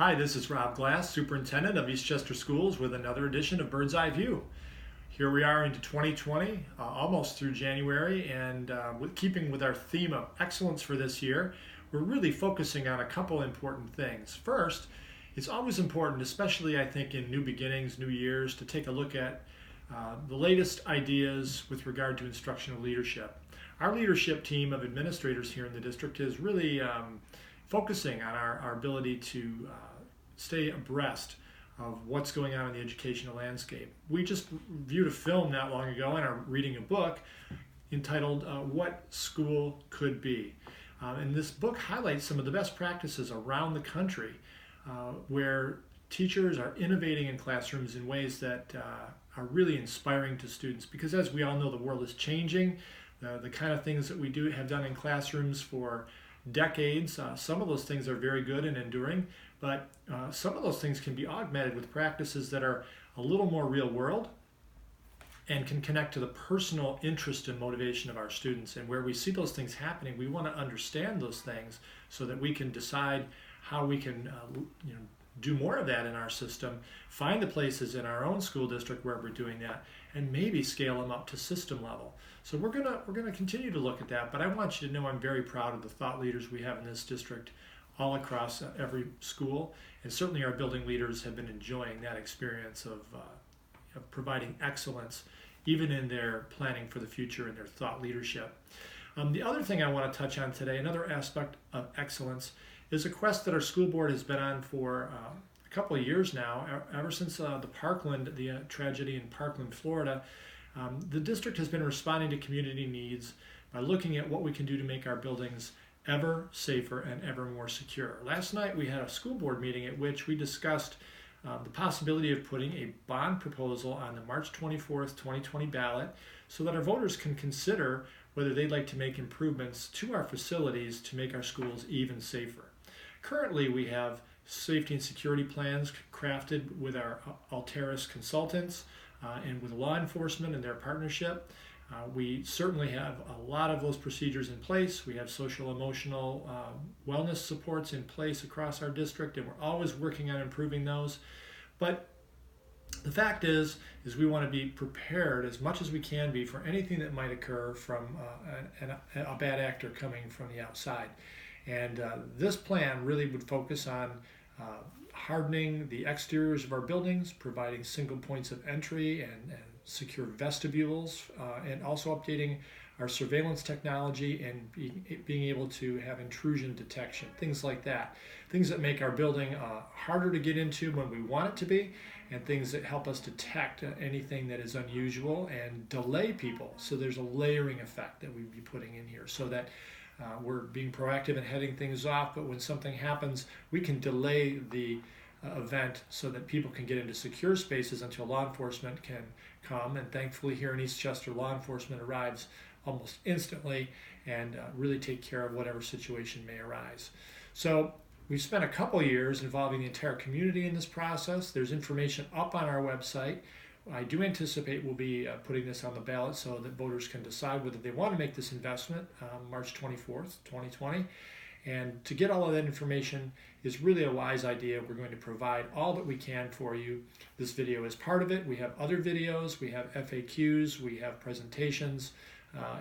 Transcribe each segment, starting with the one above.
Hi, this is Rob Glass, Superintendent of Eastchester Schools with another edition of Bird's Eye View. Here we are into 2020, almost through January, and keeping with our theme of excellence for this year, we're really focusing on a couple important things. First, it's always important, especially I think in new beginnings, new years, to take a look at the latest ideas with regard to instructional leadership. Our leadership team of administrators here in the district is really focusing on our ability to stay abreast of what's going on in the educational landscape. We just viewed a film not long ago and are reading a book entitled What School Could Be. And this book highlights some of the best practices around the country where teachers are innovating in classrooms in ways that are really inspiring to students, because as we all know, the world is changing. The kind of things that we have done in classrooms for decades, some of those things are very good and enduring, but some of those things can be augmented with practices that are a little more real world and can connect to the personal interest and motivation of our students. And where we see those things happening, we want to understand those things so that we can decide how we can do more of that in our system, find the places in our own school district where we're doing that, and maybe scale them up to system level. So we're gonna continue to look at that, but I want you to know I'm very proud of the thought leaders we have in this district all across every school, and certainly our building leaders have been enjoying that experience of providing excellence even in their planning for the future and their thought leadership. The other thing I want to touch on today, another aspect of excellence, is a quest that our school board has been on for a couple of years now, ever since the tragedy in Parkland, Florida. The district has been responding to community needs by looking at what we can do to make our buildings ever safer and ever more secure. Last night we had a school board meeting at which we discussed the possibility of putting a bond proposal on the March 24th, 2020 ballot so that our voters can consider whether they'd like to make improvements to our facilities to make our schools even safer. Currently, we have safety and security plans crafted with our Alteris consultants and with law enforcement and their partnership. We certainly have a lot of those procedures in place. We have social emotional wellness supports in place across our district, and we're always working on improving those. But the fact is we want to be prepared as much as we can be for anything that might occur from a bad actor coming from the outside. And this plan really would focus on hardening the exteriors of our buildings, providing single points of entry and secure vestibules, and also updating our surveillance technology and being able to have intrusion detection, things like that. Things that make our building harder to get into when we want it to be, and things that help us detect anything that is unusual and delay people. So there's a layering effect that we'd be putting in here so that we're being proactive and heading things off, but when something happens, we can delay the event so that people can get into secure spaces until law enforcement can come. And thankfully here in Eastchester, law enforcement arrives almost instantly and really take care of whatever situation may arise. So we've spent a couple years involving the entire community in this process. There's information up on our website. I do anticipate we'll be putting this on the ballot so that voters can decide whether they want to make this investment March 24th, 2020. And to get all of that information is really a wise idea. We're going to provide all that we can for you. This video is part of it. We have other videos, we have FAQs, we have presentations,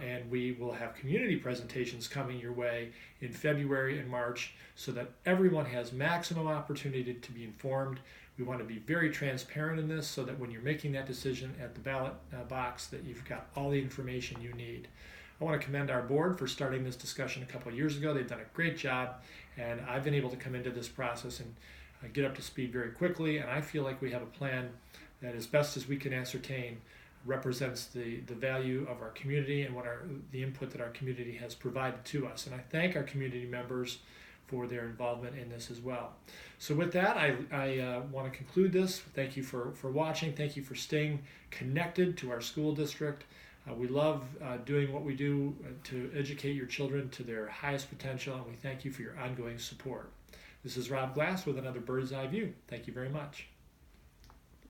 and we will have community presentations coming your way in February and March so that everyone has maximum opportunity to be informed. We want to be very transparent in this so that when you're making that decision at the ballot box that you've got all the information you need. I want to commend our board for starting this discussion a couple of years ago. They've done a great job, and I've been able to come into this process and get up to speed very quickly, and I feel like we have a plan that, as best as we can ascertain, represents the value of our community and the input that our community has provided to us. And I thank our community members for their involvement in this as well. So with that, I want to conclude this. Thank you for watching. Thank you for staying connected to our school district. We love doing what we do to educate your children to their highest potential, and we thank you for your ongoing support. This is Rob Glass with another Bird's Eye View. Thank you very much.